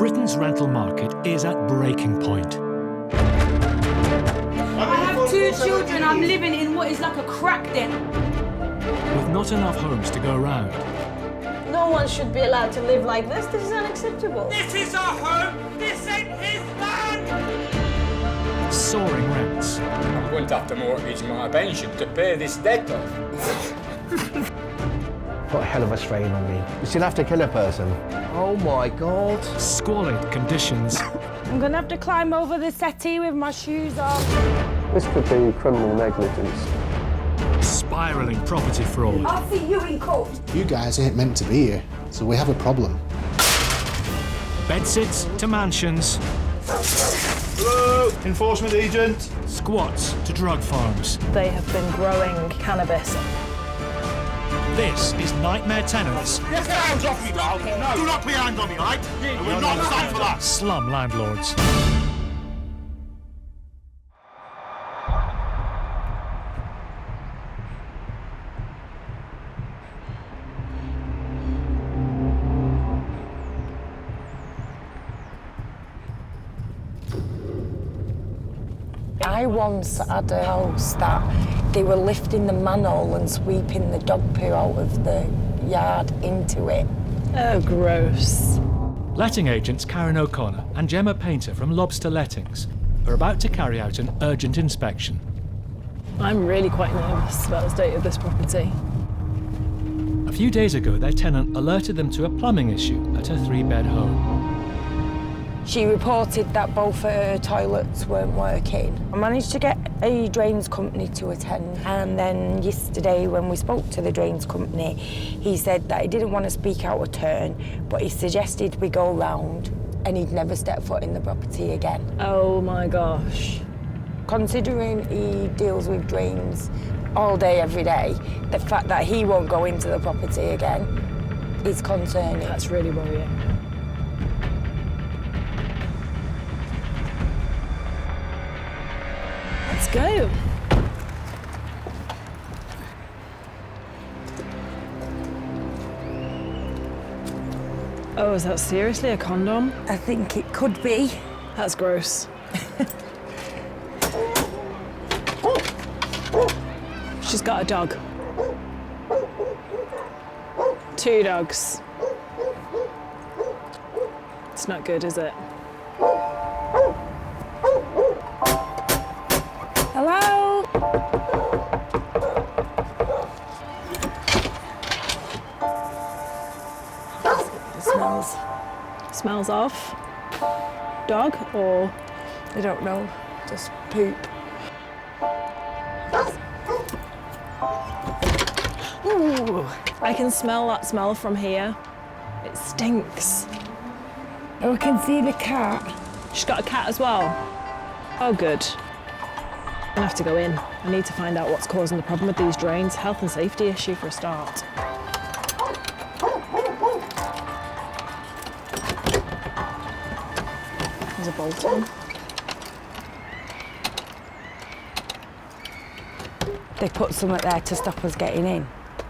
Britain's rental market is at breaking point. I have 2 children. I'm living in what is like a crack den. With not enough homes to go around. No one should be allowed to live like this. This is unacceptable. This is our home. This ain't his land. Soaring rents. I'm going to have to mortgage my pension to pay this debt off. Put a hell of a strain on me. You still have to kill a person. Oh my God. Squalid conditions. I'm gonna have to climb over the settee with my shoes on. This could be criminal negligence. Spiralling property fraud. I'll see you in court. You guys ain't meant to be here, so we have a problem. Bedsits to mansions. Hello, enforcement agent. Squats to drug farms. They have been growing cannabis. This is Nightmare Tenants. Get your hands off me, pal. No. Do not put your hands on me, all right? I will not stand for that. Slum Landlords. I once had a house that they were lifting the manhole and sweeping the dog poo out of the yard into it. Oh, gross. Letting agents Karen O'Connor and Gemma Painter from Lobster Lettings are about to carry out an urgent inspection. I'm really quite nervous about the state of this property. A few days ago, their tenant alerted them to a plumbing issue at her 3-bed home. She reported that both her toilets weren't working. I managed to get a drains company to attend, and then yesterday when we spoke to the drains company, he said that he didn't want to speak out of turn, but he suggested we go round and he'd never step foot in the property again. Oh my gosh. Considering he deals with drains all day, every day, the fact that he won't go into the property again is concerning. That's really worrying. Let's go. Oh, is that seriously a condom? I think it could be. That's gross. She's got a dog. 2 dogs. It's not good, is it? Hello? It smells. Smells of dog or I don't know, just poop. ooh, I can smell that smell from here. It stinks. Oh, I can see the cat. She's got a cat as well. Oh, good. I'm gonna have to go in. I need to find out what's causing the problem with these drains. Health and safety issue for a start. There's a bolt on. They put something there to stop us getting in.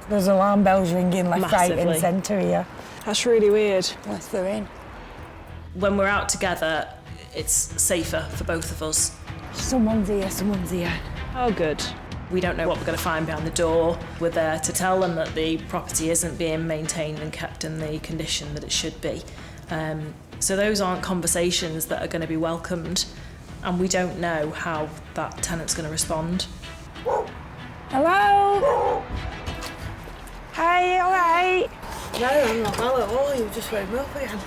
There's alarm bells ringing left, right and centre here. That's really weird. Unless they're in. When we're out together, it's safer for both of us. Someone's here, someone's here. Oh, good. We don't know what we're going to find behind the door. We're there to tell them that the property isn't being maintained and kept in the condition that it should be. So those aren't conversations that are going to be welcomed, and we don't know how that tenant's going to respond. Hello? Hi, all right? No, I'm not well at all. You just woke me up again.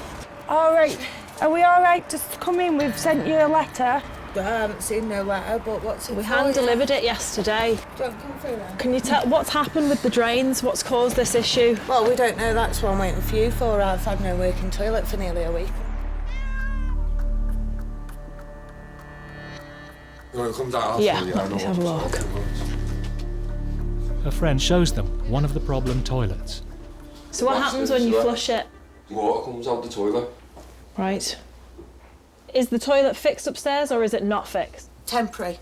All right. Are we all right? Just come in. We've sent you a letter. I haven't seen no letter, but what's it? We hand-delivered it yesterday. Don't come through then. Can you tell what's happened with the drains? What's caused this issue? Well, we don't know. That's what I'm waiting for you for. I've had no working toilet for nearly a week. You want to come down? Yeah, let's have a look. Her friend shows them one of the problem toilets. So what happens when you flush it? Water comes out the toilet. Right. Is the toilet fixed upstairs or is it not fixed? Temporary.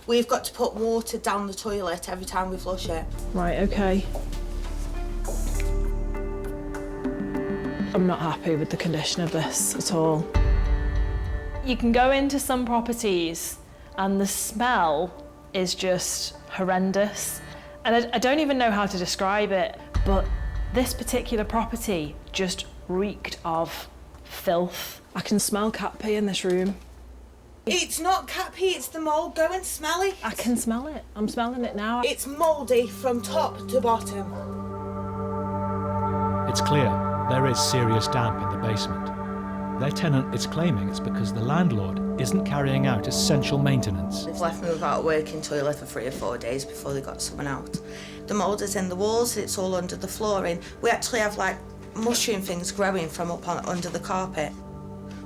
We've got to put water down the toilet every time we flush it. Right, okay. I'm not happy with the condition of this at all. You can go into some properties and the smell is just horrendous. And I don't even know how to describe it, but this particular property just reeked of filth. I can smell cat pee in this room. It's not cat pee, it's the mould. Go and smell it. I can smell it. I'm smelling it now. It's mouldy from top to bottom. It's clear there is serious damp in the basement. Their tenant is claiming it's because the landlord isn't carrying out essential maintenance. They've left me without a working toilet for 3 or 4 days before they got someone out. The mould is in the walls, it's all under the flooring. We actually have like mushroom things growing from up on under the carpet.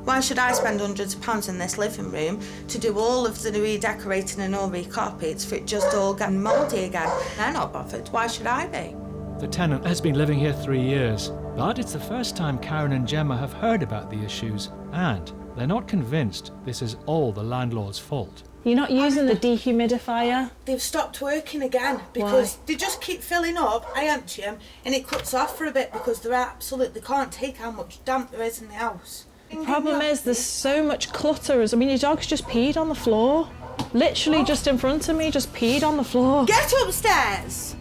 Why should I spend hundreds of pounds in this living room to do all of the redecorating and all recarpets for it just all getting mouldy again? They're not bothered, why should I be? The tenant has been living here 3 years, but it's the first time Karen and Gemma have heard about the issues, and they're not convinced this is all the landlord's fault. You're not using the dehumidifier? They've stopped working again because they just keep filling up. I empty them and it cuts off for a bit because they can't take how much damp there is in the house. The problem is there's so much clutter. I mean, your dog's just peed on the floor. Literally just in front of me, just peed on the floor. Get upstairs!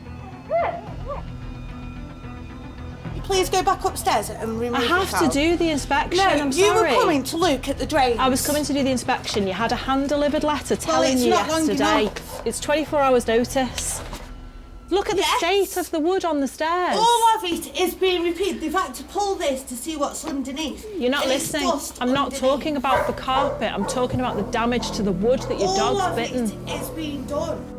Please go back upstairs and remove I have to do the inspection, I'm sorry. You were coming to look at the drains. I was coming to do the inspection. You had a hand-delivered letter telling you yesterday. It's 24 hours notice. Look at the state of the wood on the stairs. All of it is being repeated. They've had to pull this to see what's underneath. You're not listening. I'm not talking about the carpet. I'm talking about the damage to the wood that your dog's bitten. All of it is being done.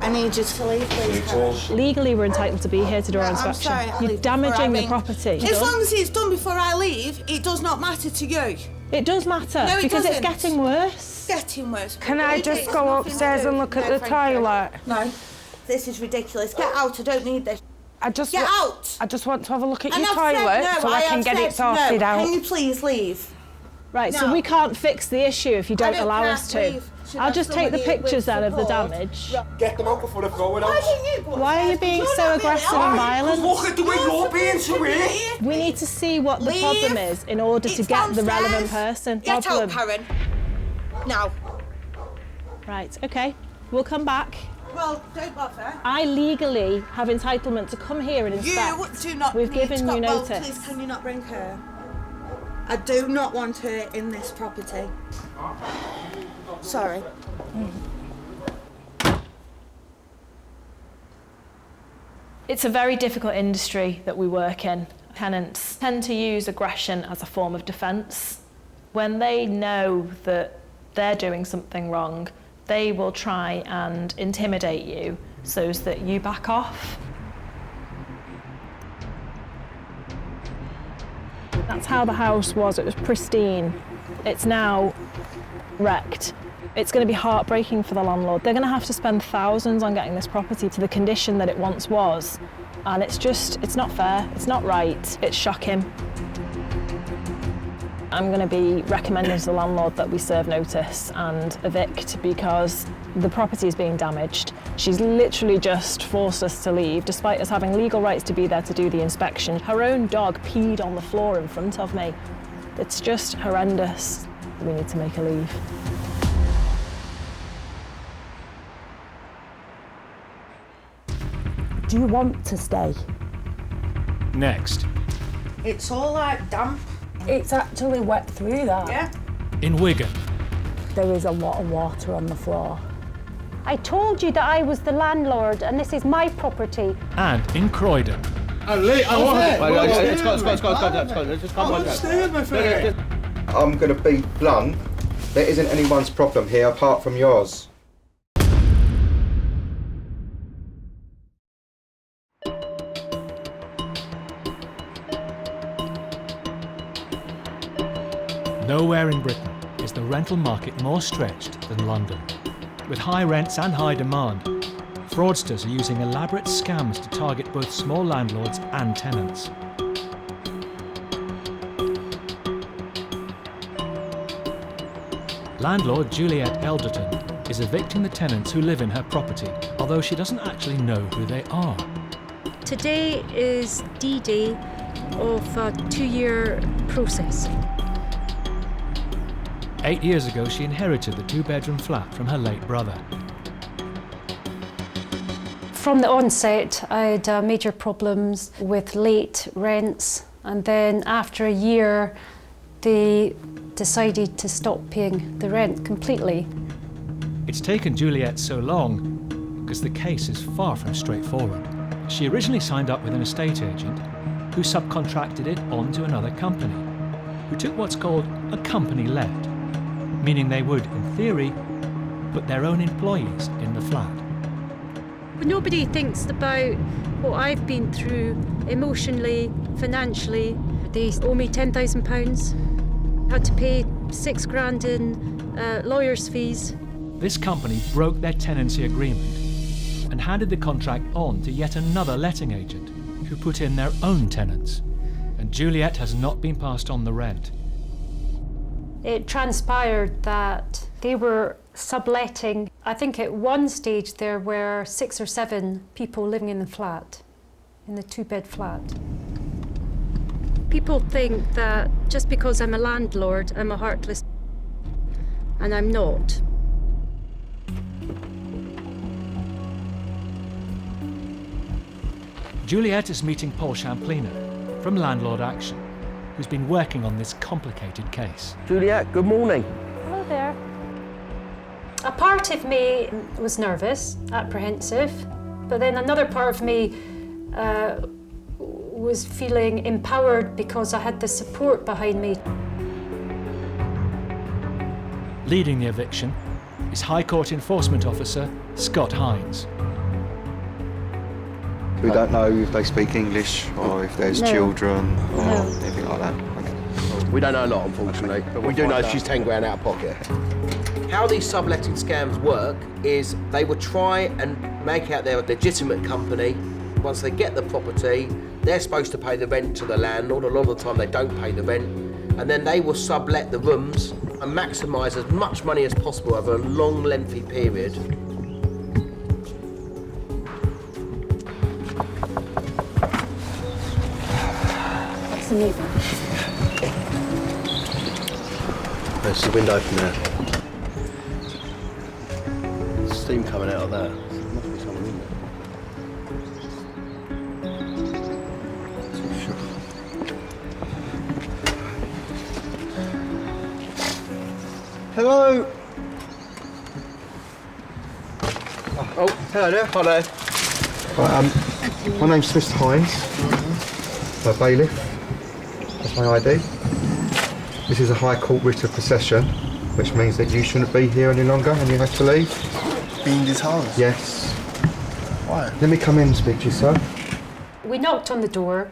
I need you to leave, please. Legally, we're entitled to be here to do our inspection. I'm sorry, you're damaging the property. As long as it's done before I leave, it does not matter to you. It does matter, no, because doesn't. it's getting worse. Getting worse. Can I just go upstairs and look at the toilet? No. This is ridiculous. Get out, I don't need this. Get out! I just want to have a look at your toilet so I can get it sorted out. Can you please leave? Right, so we can't fix the issue if you don't allow us to. I'll just take the pictures then of the damage. Get them out before they're going out. Why are you being so aggressive and violent? Look at the way you're being to it. We need to see what the problem is in order to get the relevant person. Get out, Karen. Now. Right, okay. We'll come back. Well, don't bother. I legally have entitlement to come here and inspect. You do not. We've given you notice. Well, please, can you not bring her? I do not want her in this property. Sorry. It's a very difficult industry that we work in. Tenants tend to use aggression as a form of defence. When they know that they're doing something wrong, they will try and intimidate you so that you back off. That's how the house was. It was pristine. It's now wrecked. It's going to be heartbreaking for the landlord. They're going to have to spend thousands on getting this property to the condition that it once was. And it's not fair, it's not right, it's shocking. I'm going to be recommending to the landlord that we serve notice and evict because the property is being damaged. She's literally just forced us to leave, despite us having legal rights to be there to do the inspection. Her own dog peed on the floor in front of me. It's just horrendous. We need to make her leave. Do you want to stay? Next. It's all like damp. It's actually wet through that. Yeah. In Wigan. There is a lot of water on the floor. I told you that I was the landlord and this is my property. And in Croydon. I'm going to be blunt. There isn't anyone's problem here apart from yours. Nowhere in Britain is the rental market more stretched than London. With high rents and high demand, fraudsters are using elaborate scams to target both small landlords and tenants. Landlord Juliette is evicting the tenants who live in her property, although she doesn't actually know who they are. Today is D-Day of a 2-year process. 8 years ago, she inherited the 2-bedroom flat from her late brother. From the onset, I had major problems with late rents, and then after a year, they decided to stop paying the rent completely. It's taken Juliette so long because the case is far from straightforward. She originally signed up with an estate agent who subcontracted it on to another company, who took what's called a company-let, meaning they would, in theory, put their own employees in the flat. But nobody thinks about what I've been through emotionally, financially. They owe me £10,000. I had to pay £6,000 in lawyers' fees. This company broke their tenancy agreement and handed the contract on to yet another letting agent who put in their own tenants. And Juliette has not been passed on the rent. It transpired that they were subletting. I think at one stage there were 6 or 7 people living in the flat, in the 2-bed flat. People think that just because I'm a landlord, I'm a heartless, and I'm not. Juliette is meeting Paul Shamplina from Landlord Action, who's been working on this complicated case. Juliette, good morning. Hello there. A part of me was nervous, apprehensive, but then another part of me was feeling empowered because I had the support behind me. Leading the eviction is High Court Enforcement Officer Scott Hines. We don't know if they speak English or if there's children or anything like that. Okay. We don't know a lot, unfortunately, but we do know she's 10 grand out of pocket. How these subletting scams work is they will try and make out they're a legitimate company. Once they get the property, they're supposed to pay the rent to the landlord. A lot of the time they don't pay the rent. And then they will sublet the rooms and maximise as much money as possible over a long, lengthy period. That's the neighbour. There's the window open there. Steam coming out of there. There must be someone in there. Hello. Oh, hello there. Hi there. Right, my name's Mr. Hines. My bailiff. That's my ID. This is a High Court writ of possession, which means that you shouldn't be here any longer and you have to leave. Be in this house? Yes. Why? Let me come in and speak to you, sir. We knocked on the door.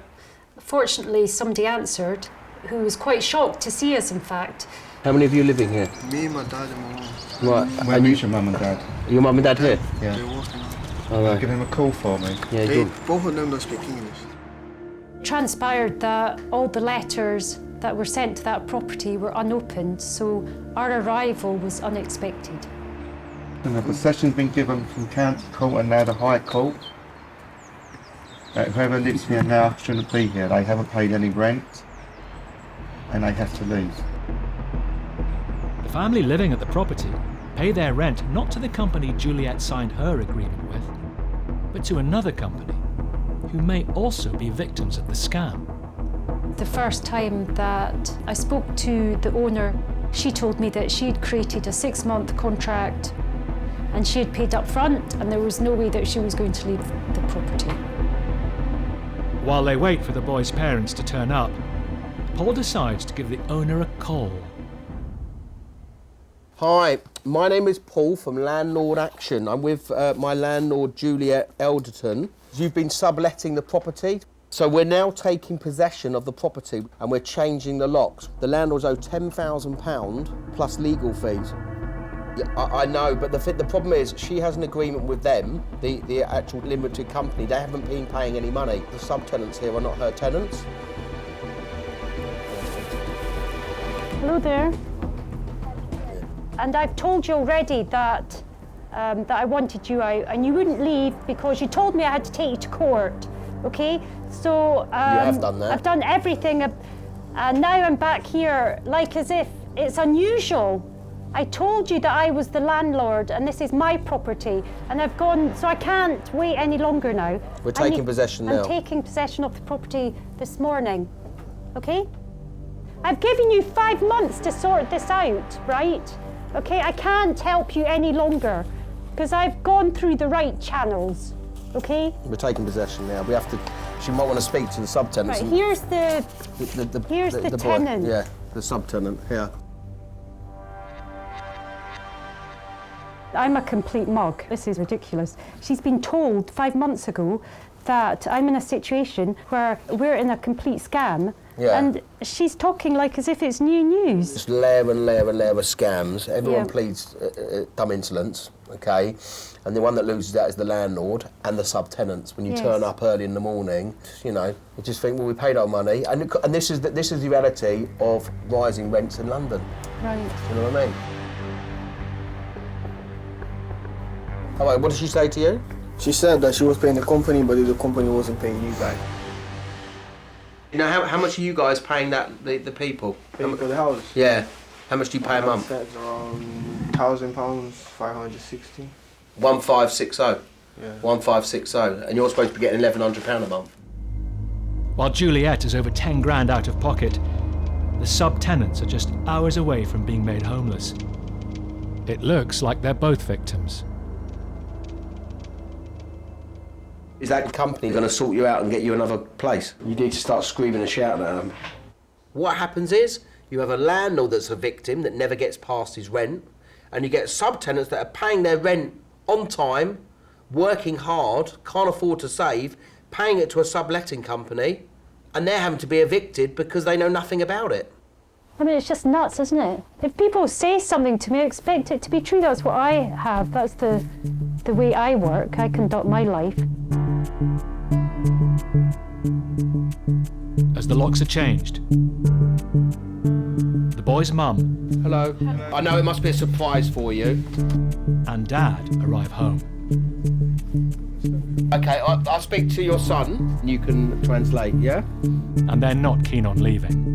Fortunately, somebody answered, who was quite shocked to see us, in fact. How many of you living here? Me, my dad and my mum. Right. Where is your mum and dad? Are your mum and dad here? Yeah. They're working. All right. Give them a call for me. Yeah, good. Both of them don't speak English. Transpired that all the letters that were sent to that property were unopened, so our arrival was unexpected. And the possession's been given from County Court and now the High Court. That whoever lives here now shouldn't be here. They haven't paid any rent and they have to leave. The family living at the property pay their rent not to the company Juliette signed her agreement with, but to another company who may also be victims of the scam. The first time that I spoke to the owner, she told me that she'd created a 6-month contract and she had paid up front and there was no way that she was going to leave the property. While they wait for the boy's parents to turn up, Paul decides to give the owner a call. Hi, my name is Paul from Landlord Action. I'm with my landlord Juliette Elderton. You've been subletting the property. So we're now taking possession of the property and we're changing the locks. The landlords owe £10,000 plus legal fees. Yeah, I know, but the problem is she has an agreement with them, the actual limited company. They haven't been paying any money. The subtenants here are not her tenants. Hello there. And I've told you already that I wanted you out and you wouldn't leave because you told me I had to take you to court, okay? So You have done that. I've done everything, and now I'm back here like as if it's unusual. I told you that I was the landlord and this is my property, and I've gone, so I can't wait any longer now. We're taking possession now. I'm taking possession of the property this morning, okay? I've given you 5 months to sort this out, right? Okay, I can't help you any longer because I've gone through the right channels, okay? We're taking possession now. We have to. She might want to speak to the subtenants. Right, here's the boy. tenant. Yeah, the subtenant here. I'm a complete mug. This is ridiculous. She's been told 5 months ago that I'm in a situation where we're in a complete scam. Yeah. And she's talking like as if it's new news. Just layer and layer and layer of scams. Everyone pleads dumb insolence, okay? And the one that loses that is the landlord and the subtenants. When you turn up early in the morning, you know, you just think, well, we paid our money. And this is the reality of rising rents in London. Right. You know what I mean? Oh, wait, what did she say to you? She said that she was paying the company, but the company wasn't paying you guys. You know, how much are you guys paying the people? Paying for the house? Yeah. How much do you pay a month? That's around £1,000, 560. 1560. Yeah. 1560. And you're supposed to be getting £1,100 a month. While Juliette is over 10 grand out of pocket, the subtenants are just hours away from being made homeless. It looks like they're both victims. Is that company going to sort you out and get you another place? You need to start screaming and shouting at them. What happens is, you have a landlord that's a victim that never gets past his rent, and you get subtenants that are paying their rent on time, working hard, can't afford to save, paying it to a subletting company, and they're having to be evicted because they know nothing about it. I mean, it's just nuts, isn't it? If people say something to me, I expect it to be true. That's what I have. That's the way I work. I conduct my life. As the locks are changed, the boy's mum. Hello. I know it must be a surprise for you. And dad arrive home. Okay, I'll speak to your son and you can translate, yeah? And they're not keen on leaving.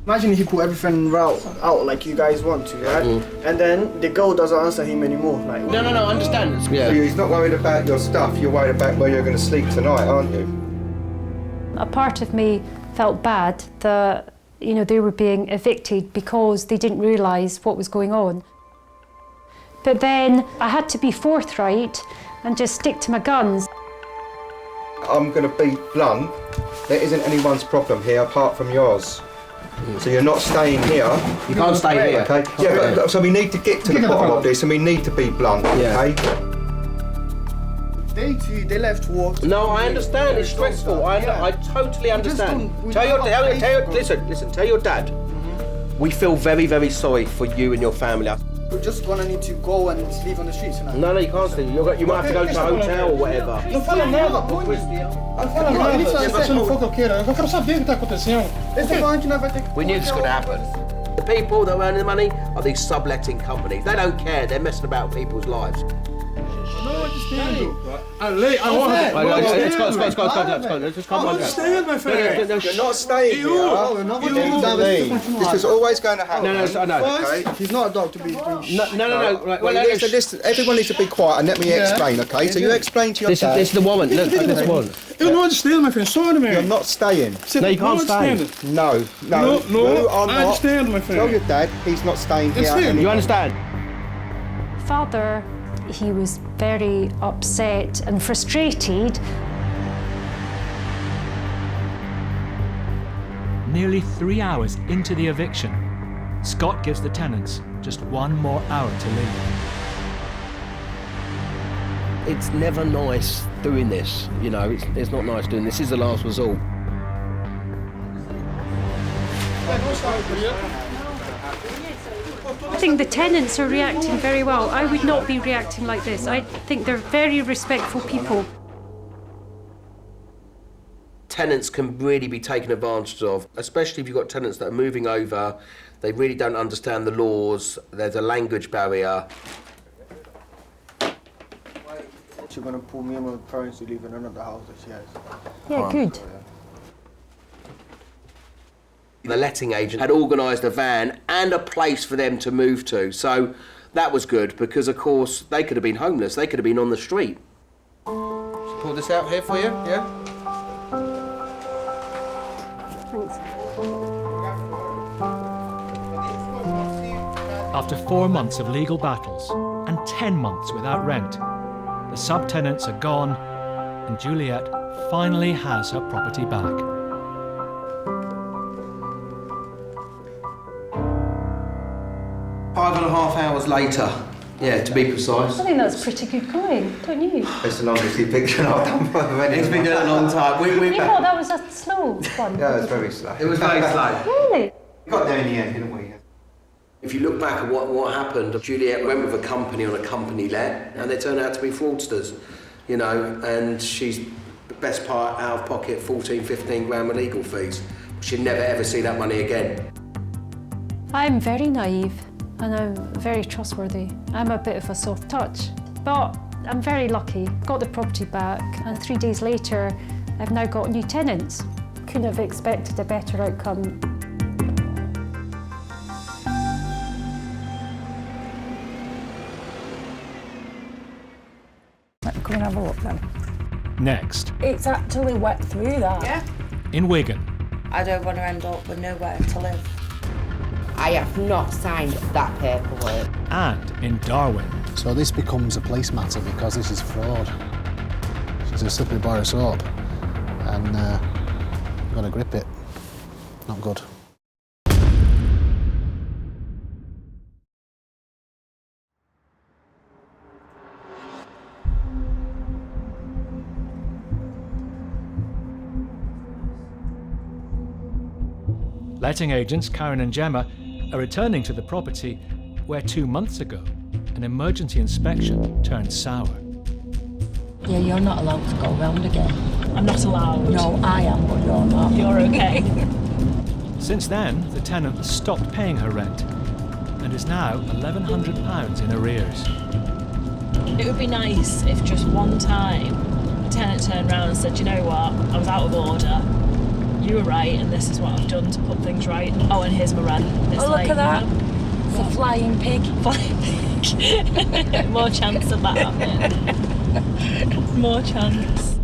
Imagine if you put everything out like you guys want to, right? And then the girl doesn't answer him anymore. Like, No, I understand. Yeah. So he's not worried about your stuff, you're worried about where you're going to sleep tonight, aren't you? A part of me felt bad that, you know, they were being evicted because they didn't realise what was going on. But then I had to be forthright and just stick to my guns. I'm going to be blunt. There isn't anyone's problem here apart from yours. So you're not staying here. You can't stay here. Okay. Yeah, but, so we need to get to the bottom of this, and we need to be blunt. Okay. They left work. No, I understand. It's stressful. I totally understand. Tell your dad. We feel very, very sorry for you and your family. We're just gonna need to go and sleep on the streets tonight. No, you can't sleep. You might have to go to a hotel or whatever. Não fala nada, não fala nada. Se não for o que eu queira, eu quero saber o que está acontecendo. We knew this was going to happen. The people that are earning the money are these subletting companies. They don't care. They're messing about people's lives. Não understand. A lei, a ordem. Let's go. Just come on. Understand, my friend. You're not staying here. This is always going to happen. No. He's not a dog to be. No. Right, well, listen, everyone needs to be quiet and let me explain, okay? So you explain to your dad. This is the woman. Look, this woman. Eu não understand, my friend. Sorry, man. You're not staying. No, you can't stay. No, I understand, my friend. Tell your dad he's not staying here. You understand? Father, he was very upset and frustrated. Nearly 3 hours into the eviction, Scott gives the tenants just 1 more hour to leave. It's never nice doing this, you know, it's not nice doing this. This is the last resort. I think the tenants are reacting very well. I would not be reacting like this. I think they're very respectful people. Tenants can really be taken advantage of, especially if you've got tenants that are moving over. They really don't understand the laws. There's a language barrier. she's going to pull me and my parents to live in another house that she has. Yeah, good. The letting agent had organised a van and a place for them to move to, so that was good because, of course, they could have been homeless. They could have been on the street. Just pull this out here for you, yeah? Thanks. After 4 months of legal battles and 10 months without rent, the subtenants are gone and Juliette finally has her property back. Five and a half hours later, yeah, to be precise. I think that's pretty good going, don't you? It's the longest eviction I've done for many. It's been doing a long time. You thought that was a slow one? Yeah, it was very slow. It was very slow. Really? We got there in the end, didn't we? If you look back at what happened, Juliette went with a company on a company let, and they turned out to be fraudsters, you know, and she's the best part out of pocket 14, 15 grand with legal fees. She'd never ever see that money again. I'm very naive and I'm very trustworthy. I'm a bit of a soft touch, but I'm very lucky. Got the property back and 3 days later, I've now got new tenants. Couldn't have expected a better outcome. Come and have a look then. Next, It's actually wet through that. Yeah. in Wigan, I don't want to end up with nowhere to live. I have not signed that paperwork. and in Darwen. So this becomes a police matter because this is fraud. She's a slippery bar of soap, and you've got to grip it. Not good. Letting agents Karen and Gemma are returning to the property where 2 months ago an emergency inspection turned sour. Yeah, you're not allowed to go round again. I'm not allowed. No, I am, but you're not. You're okay. Since then, the tenant has stopped paying her rent and is now £1,100 in arrears. It would be nice if just one time the tenant turned around and said, you know what, I was out of order. You were right, and this is what I've done to put things right. Oh, and here's my rent. It's Oh, look at that. You know, It's a flying pig. Flying pig. More chance of that happening. More chance.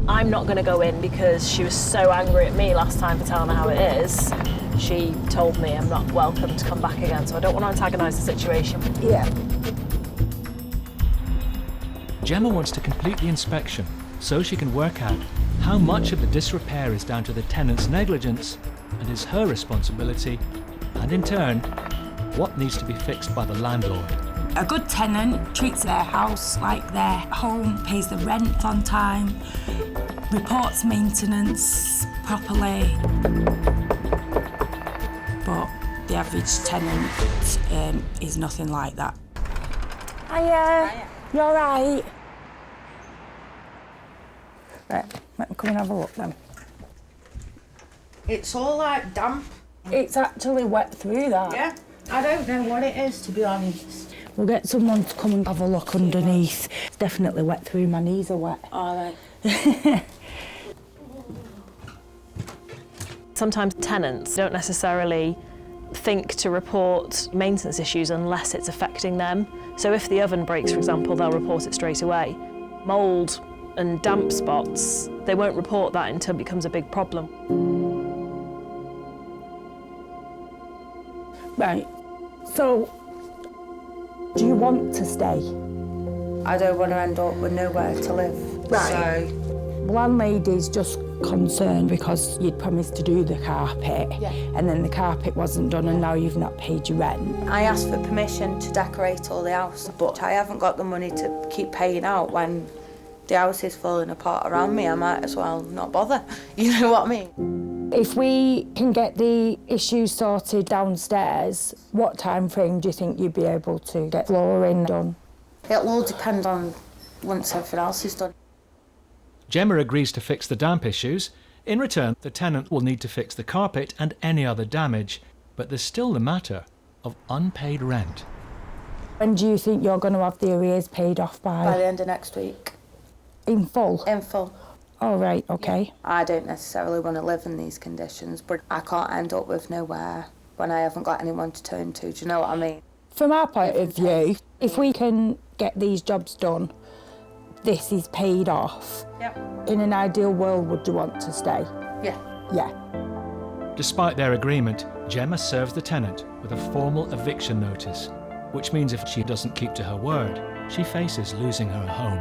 I'm not going to go in because she was so angry at me last time for telling her how it is. She told me I'm not welcome to come back again, so I don't want to antagonise the situation. Yeah. Gemma wants to complete the inspection so she can work out how much of the disrepair is down to the tenant's negligence and is her responsibility, and in turn, what needs to be fixed by the landlord. A good tenant treats their house like their home, pays the rent on time, reports maintenance properly. But the average tenant is nothing like that. Hiya. You all right? Right, let me come and have a look then. It's all like damp. It's actually wet through that. Yeah. I don't know what it is, to be honest. We'll get someone to come and have a look underneath. It's definitely wet through. My knees are wet. All right. Sometimes tenants don't necessarily think to report maintenance issues unless it's affecting them. So if the oven breaks, for example, they'll report it straight away. Mould and damp spots, they won't report that until it becomes a big problem. Right, so do you want to stay? I don't want to end up with nowhere to live. Right. So, landlady's just concerned because you'd promised to do the carpet, and then the carpet wasn't done, and now you've not paid your rent. I asked for permission to decorate all the house, but I haven't got the money to keep paying out when the house is falling apart around me. I might as well not bother. You know what I mean? If we can get the issues sorted downstairs, what time frame do you think you'd be able to get flooring done? It'll all depend on once everything else is done. Gemma agrees to fix the damp issues. In return, the tenant will need to fix the carpet and any other damage, but there's still the matter of unpaid rent. When do you think you're going to have the arrears paid off by? By the end of next week. In full? In full. All right, OK. I don't necessarily want to live in these conditions, but I can't end up with nowhere when I haven't got anyone to turn to. Do you know what I mean? From our point of view, if we can get these jobs done, this is paid off. Yep. In an ideal world, would you want to stay? Yeah. Yeah. Despite their agreement, Gemma serves the tenant with a formal eviction notice, which means if she doesn't keep to her word, she faces losing her home.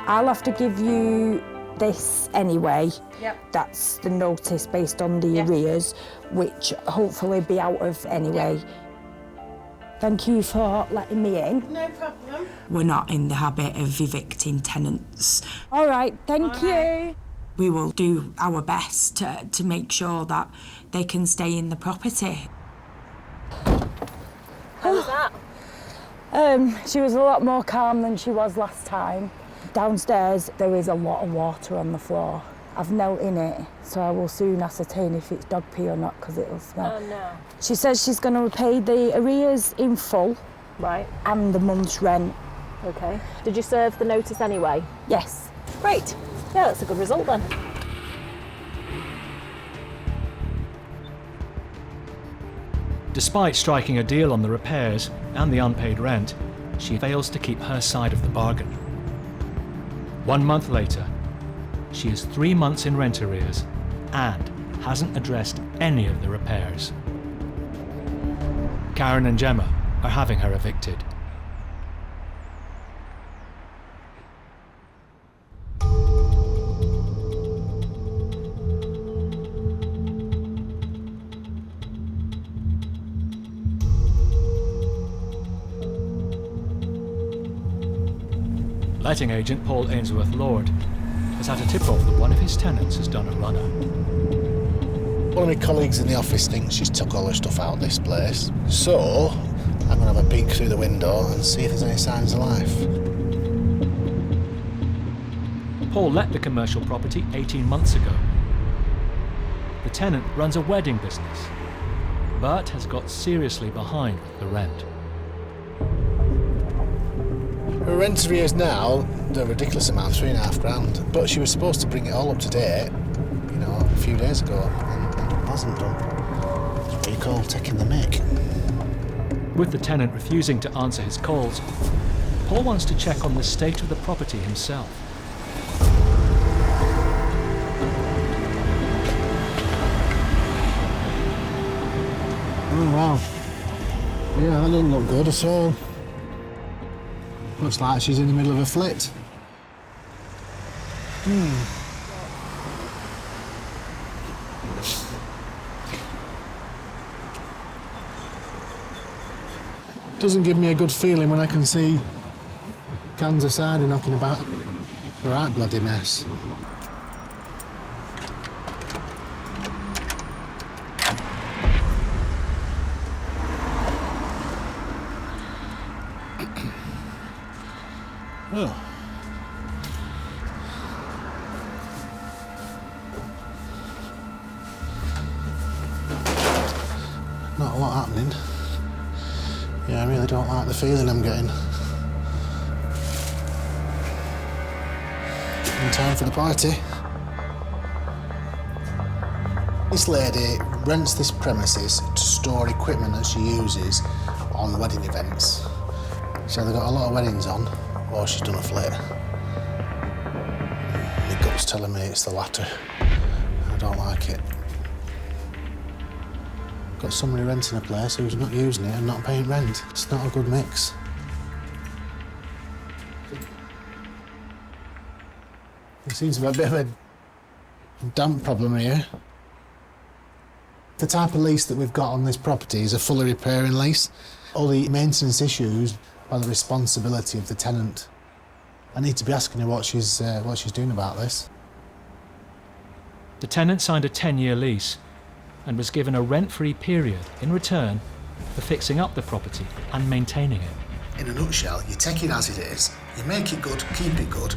I'll have to give you this anyway. Yep. That's the notice based on the arrears, which hopefully be out of anyway. Yep. Thank you for letting me in. No problem. We're not in the habit of evicting tenants. All right, thank you. We will do our best to make sure that they can stay in the property. How was that? She was a lot more calm than she was last time. Downstairs, there is a lot of water on the floor. I've knelt in it, so I will soon ascertain if it's dog pee or not, because it'll smell. Oh, no. She says she's going to repay the arrears in full. Right. And the month's rent. OK. Did you serve the notice anyway? Yes. Great. Yeah, that's a good result then. Despite striking a deal on the repairs and the unpaid rent, she fails to keep her side of the bargain. 1 month later, she is 3 months in rent arrears and hasn't addressed any of the repairs. Karen and Gemma are having her evicted. Letting agent Paul Ainsworth Lord has had a tip-off that one of his tenants has done a runner. One of my colleagues in the office thinks she's took all her stuff out of this place, so I'm going to have a peek through the window and see if there's any signs of life. Paul let the commercial property 18 months ago. The tenant runs a wedding business, but has got seriously behind with the rent. Her rent arrears now, they're a ridiculous amount, £3,500, but she was supposed to bring it all up to date, you know, a few days ago, and it wasn't done. That's what you call taking the mick. With the tenant refusing to answer his calls, Paul wants to check on the state of the property himself. Oh, wow. Yeah, that doesn't look good at all. Looks like she's in the middle of a flit. Doesn't give me a good feeling when I can see cans of cider knocking about. A right bloody mess. Oh. Not a lot happening. Yeah, I really don't like the feeling I'm getting. In time for the party. This lady rents this premises to store equipment that she uses on wedding events. So they've got a lot of weddings on, or she's done a flit. My gut's telling me it's the latter. I don't like it. Got somebody renting a place who's not using it and not paying rent. It's not a good mix. There seems to be a bit of a damp problem here. The type of lease that we've got on this property is a fully repairing lease. All the maintenance issues are the responsibility of the tenant. I need to be asking her what she's doing about this. The tenant signed a 10-year lease and was given a rent-free period in return for fixing up the property and maintaining it. In a nutshell, you take it as it is, you make it good, keep it good,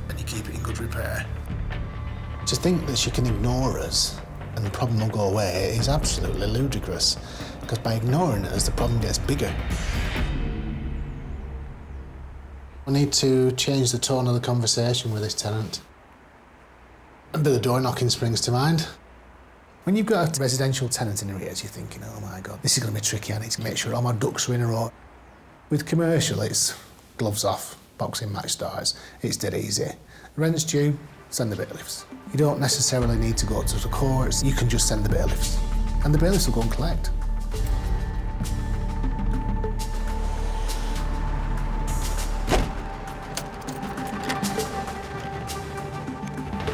and you keep it in good repair. To think that she can ignore us and the problem will go away is absolutely ludicrous, because by ignoring us, the problem gets bigger. I need to change the tone of the conversation with this tenant. A bit of door knocking springs to mind. When you've got a residential tenant in arrears, you're thinking, oh my God, this is going to be tricky. I need to make sure all my ducks are in a row. With commercial, it's gloves off, boxing match starts. It's dead easy. Rent's due, send the bailiffs. You don't necessarily need to go to the courts. You can just send the bailiffs. And the bailiffs will go and collect.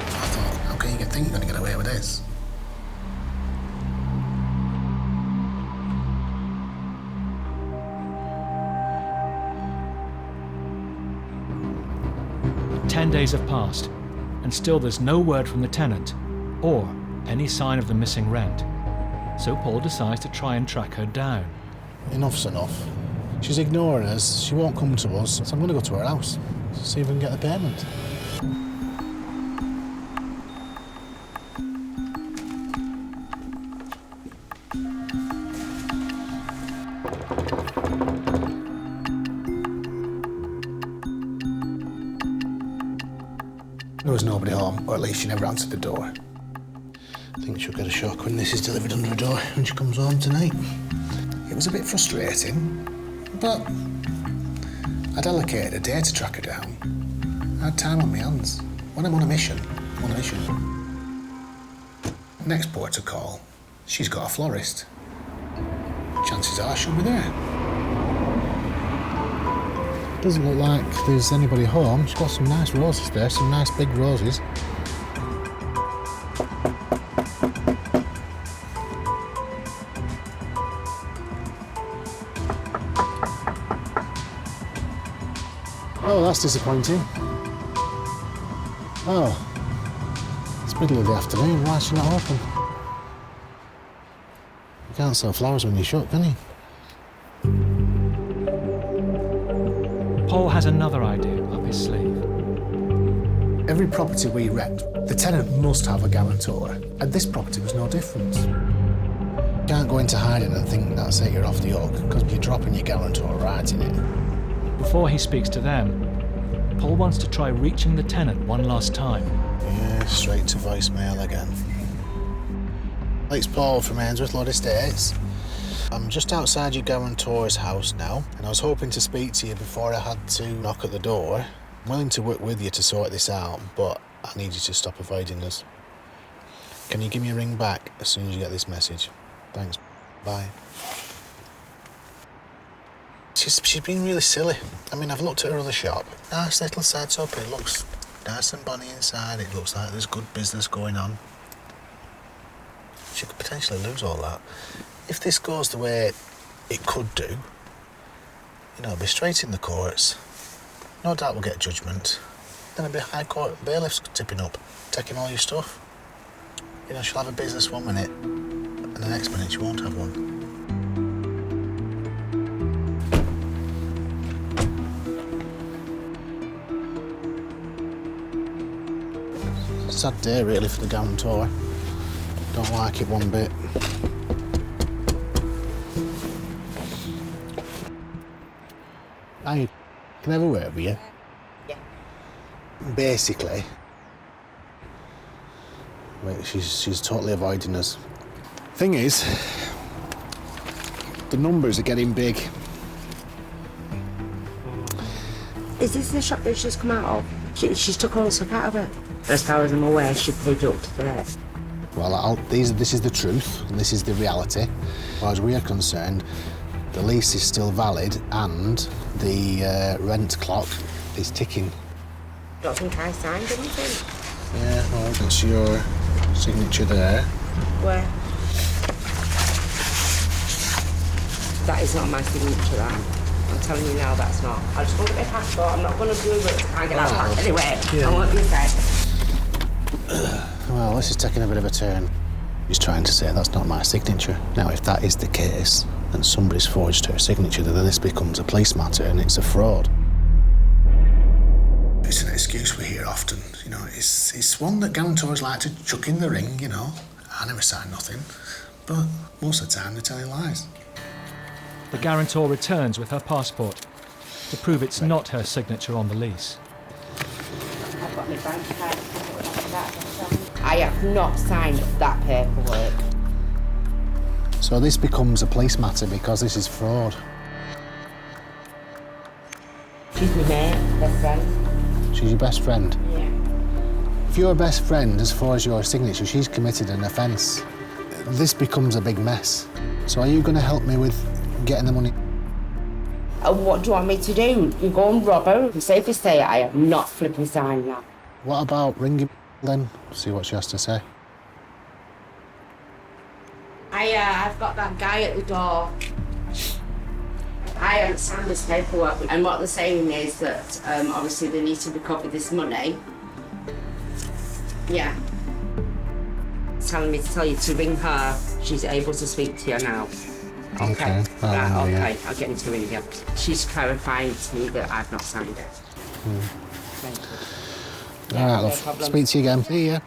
I thought, how can you think you're going to get away with this? Ten days have passed, and still there's no word from the tenant, or any sign of the missing rent. So Paul decides to try and track her down. Enough's enough. She's ignoring us, she won't come to us, so I'm going to go to her house, see if we can get the payment. There was nobody home, or at least she never answered the door. I think she'll get a shock when this is delivered under her door when she comes home tonight. It was a bit frustrating, but I'd allocated a day to track her down. I had time on my hands. When I'm on a mission, I'm on a mission. Next port of call, she's got a florist. Chances are she'll be there. Doesn't look like there's anybody home. She's got some nice roses there, some nice big roses. Oh, that's disappointing. Oh, it's middle of the afternoon. Why is she not open? You can't sell flowers when you're shut, can you? Paul has another idea up his sleeve. Every property we rent, the tenant must have a guarantor, and this property was no different. You can't go into hiding and think that's it, you're off the hook, because you're dropping your guarantor right in it. Before he speaks to them, Paul wants to try reaching the tenant one last time. Yeah, straight to voicemail again. It's Paul from Ainsworth Lord Estates. I'm just outside your guarantor's house now, and I was hoping to speak to you before I had to knock at the door. I'm willing to work with you to sort this out, but I need you to stop avoiding us. Can you give me a ring back as soon as you get this message? Thanks. Bye. She's been really silly. I mean, I've looked at her other shop. Nice little setup. It looks nice and bonny inside. It looks like there's good business going on. She could potentially lose all that. If this goes the way it could do, you know, it'll be straight in the courts. No doubt we'll get judgment. Then there'll be High Court bailiffs tipping up, taking all your stuff. You know, she'll have a business one minute, and the next minute she won't have one. Sad day, really, for the guarantor. Don't like it one bit. Hi, can I have a word with you? Yeah. Basically, she's totally avoiding us. Thing is, the numbers are getting big. Is this the shop that she's come out of? She's took all the stuff out of it. As far as I'm aware, she paid up to date. Well, this is the truth, and this is the reality. As far as we are concerned, the lease is still valid, and the rent clock is ticking. Don't think I signed anything. Yeah, well, that's your signature there. Where? That is not my signature, that. I'm telling you now, that's not. I just want to get my passport. I'm not going to do it. I can't get that back. Anyway, yeah. I won't be afraid. Well, this is taking a bit of a turn. He's trying to say that's not my signature. Now, if that is the case, then somebody's forged her signature, then this becomes a police matter and it's a fraud. It's an excuse we hear often, you know. It's one that guarantors like to chuck in the ring, you know. I never signed nothing, but most of the time they're telling lies. The guarantor returns with her passport. to prove it's not her signature on the lease. I've got my bank card. I have not signed that paperwork. So this becomes a police matter because this is fraud. She's my mate, best friend. She's your best friend? Yeah. If you're a best friend, as far as your signature, she's committed an offence. This becomes a big mess. So are you going to help me with getting the money? What do you want me to do? You go and rob her? I'm safe to say I have not flipping signed that. What about ringing then? See what she has to say. I've got that guy at the door. I haven't signed this paperwork, and what they're saying is that obviously they need to recover this money. Yeah. It's telling me to tell you to ring her. She's able to speak to you now. Okay. Right, okay, I'll get him to ring you. She's clarifying to me that I've not signed it. Thank you. All right, no love. problem. Speak to you again. See ya.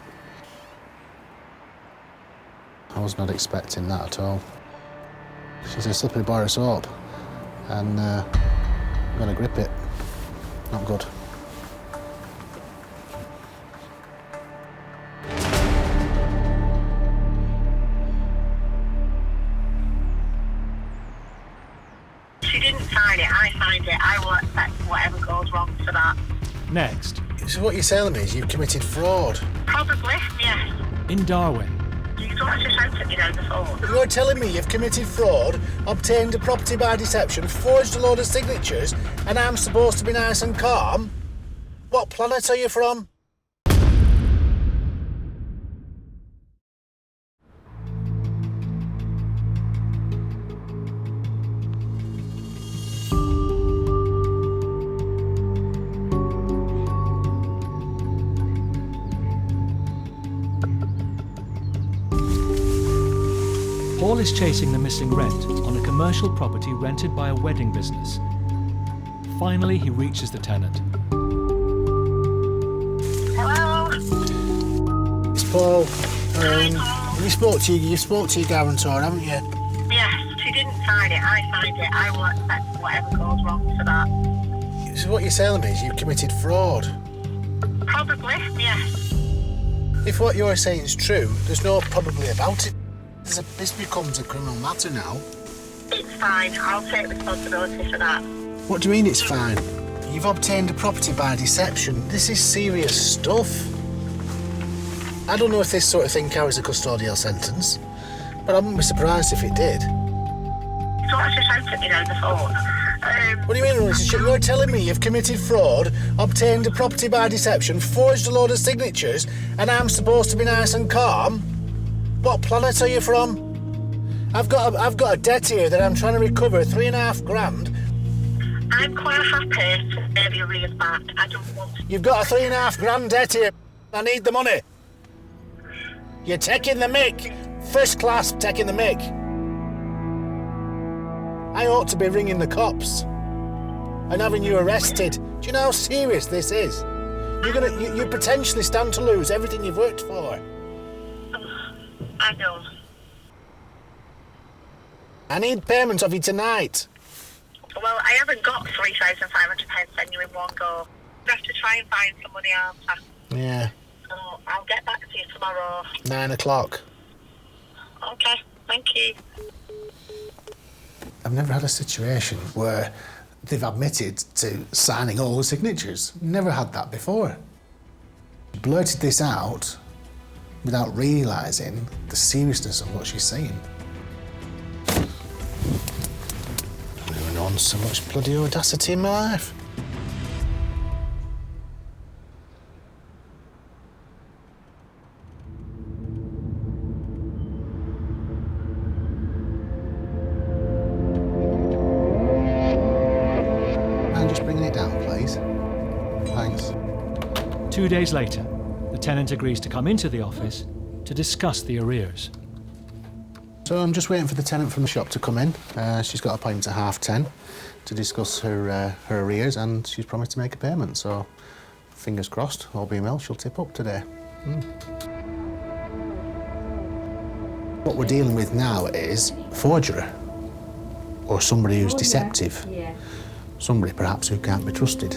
I was not expecting that at all. She's a slippery bar of soap, and I'm gonna grip it. Not good. She didn't sign it, I signed it. I will accept whatever goes wrong for that. Next, So what you're telling me is you've committed fraud? Probably, yes. in Darwen, You don't have to shout at me down the phone. You're telling me you've committed fraud, obtained a property by deception, forged a load of signatures, and I'm supposed to be nice and calm? What planet are you from? Paul is chasing the missing rent on a commercial property rented by a wedding business. Finally, he reaches the tenant. Hello? It's Paul. You spoke to your guarantor, haven't you? Yes, she didn't sign it, I signed it. I will accept whatever goes wrong for that. So what you're telling me is you've committed fraud? Probably, yes. If what you're saying is true, there's no probably about it. This becomes a criminal matter now. It's fine, I'll take responsibility for that. What do you mean it's fine? You've obtained a property by deception. This is serious stuff. I don't know if this sort of thing carries a custodial sentence, but I wouldn't be surprised if it did. You don't have to shout at me down the phone. What do you mean, Alicia? You're telling me you've committed fraud, obtained a property by deception, forged a load of signatures, and I'm supposed to be nice and calm? What planet are you from? I've got a debt here that I'm trying to recover, 3.5 grand. I'm quite happy to pay the arrears back. I don't want to. You've got a 3.5 grand debt here. I need the money. You're taking the mick. First class taking the mick. I ought to be ringing the cops and having you arrested. Do you know how serious this is? You potentially stand to lose everything you've worked for. I know. I need payment of you tonight. Well, I haven't got £3,500 send you in one go. I have to try and find somebody else. Yeah. So I'll get back to you tomorrow. 9 o'clock. Okay, thank you. I've never had a situation where they've admitted to signing all the signatures. Never had that before. Blurted this out without realising the seriousness of what she's saying. I've never known so much bloody audacity in my life. And just bringing it down, please. Thanks. 2 days later, the tenant agrees to come into the office to discuss the arrears. So I'm just waiting for the tenant from the shop to come in. She's got an appointment at 10:30 to discuss her arrears, and she's promised to make a payment. So fingers crossed, all being well, she'll tip up today. What we're dealing with now is forgery, or somebody who's deceptive. Yeah. somebody perhaps who can't be trusted.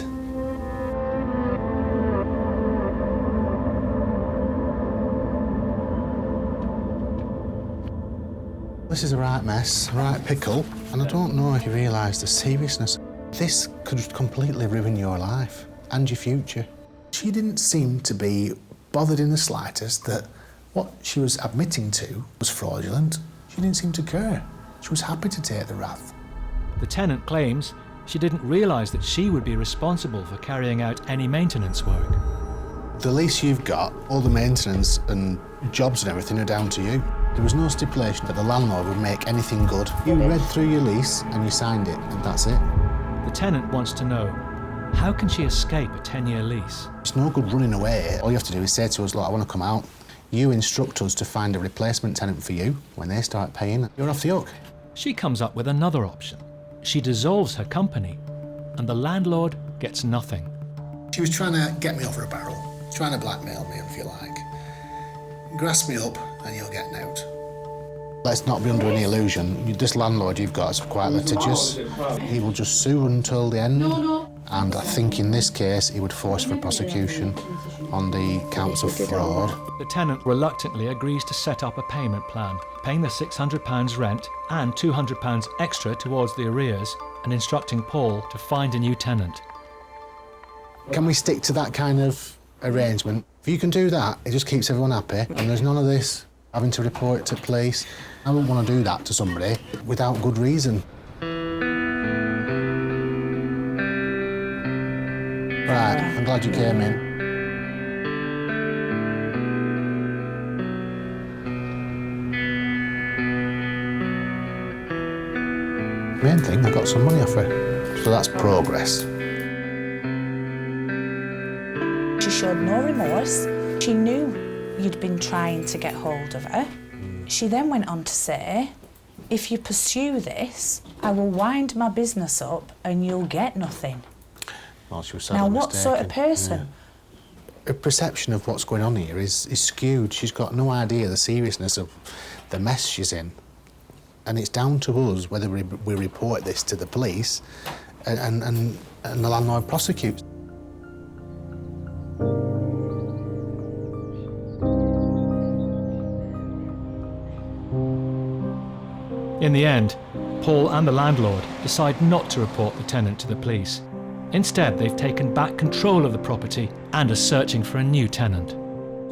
This is a right mess, a right pickle, and I don't know if you realise the seriousness. This could completely ruin your life and your future. She didn't seem to be bothered in the slightest that what she was admitting to was fraudulent. She didn't seem to care. She was happy to take the wrath. The tenant claims she didn't realise that she would be responsible for carrying out any maintenance work. The lease you've got, all the maintenance and jobs and everything are down to you. There was no stipulation that the landlord would make anything good. You read through your lease and you signed it, and that's it. The tenant wants to know, how can she escape a 10-year lease? It's no good running away. All you have to do is say to us, look, I want to come out. You instruct us to find a replacement tenant for you. When they start paying, you're off the hook. She comes up with another option. She dissolves her company, and the landlord gets nothing. She was trying to get me over a barrel, trying to blackmail me, if you like. Grasp me up and you'll get an out. Let's not be under any illusion. This landlord you've got is quite litigious. He will just sue until the end. And I think in this case he would force for prosecution on the counts of fraud. The tenant reluctantly agrees to set up a payment plan, paying the £600 rent and £200 extra towards the arrears, and instructing Paul to find a new tenant. Can we stick to that kind of arrangement? If you can do that, it just keeps everyone happy, and there's none of this having to report it to police. I wouldn't want to do that to somebody without good reason. Right, I'm glad you came in. Main thing, I got some money off her, so that's progress. She showed no remorse. She knew you'd been trying to get hold of her. She then went on to say, if you pursue this, I will wind my business up and you'll get nothing. Well, she was now, what sort of person? Yeah. Her perception of what's going on here is skewed. She's got no idea the seriousness of the mess she's in. And it's down to us whether we report this to the police and the landlord prosecutes. In the end, Paul and the landlord decide not to report the tenant to the police. Instead, they've taken back control of the property and are searching for a new tenant.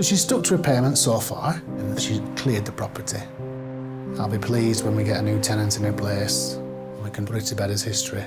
She's stuck to her payments so far, and she's cleared the property. I'll be pleased when we get a new tenant in her place and we can put it to bed as history.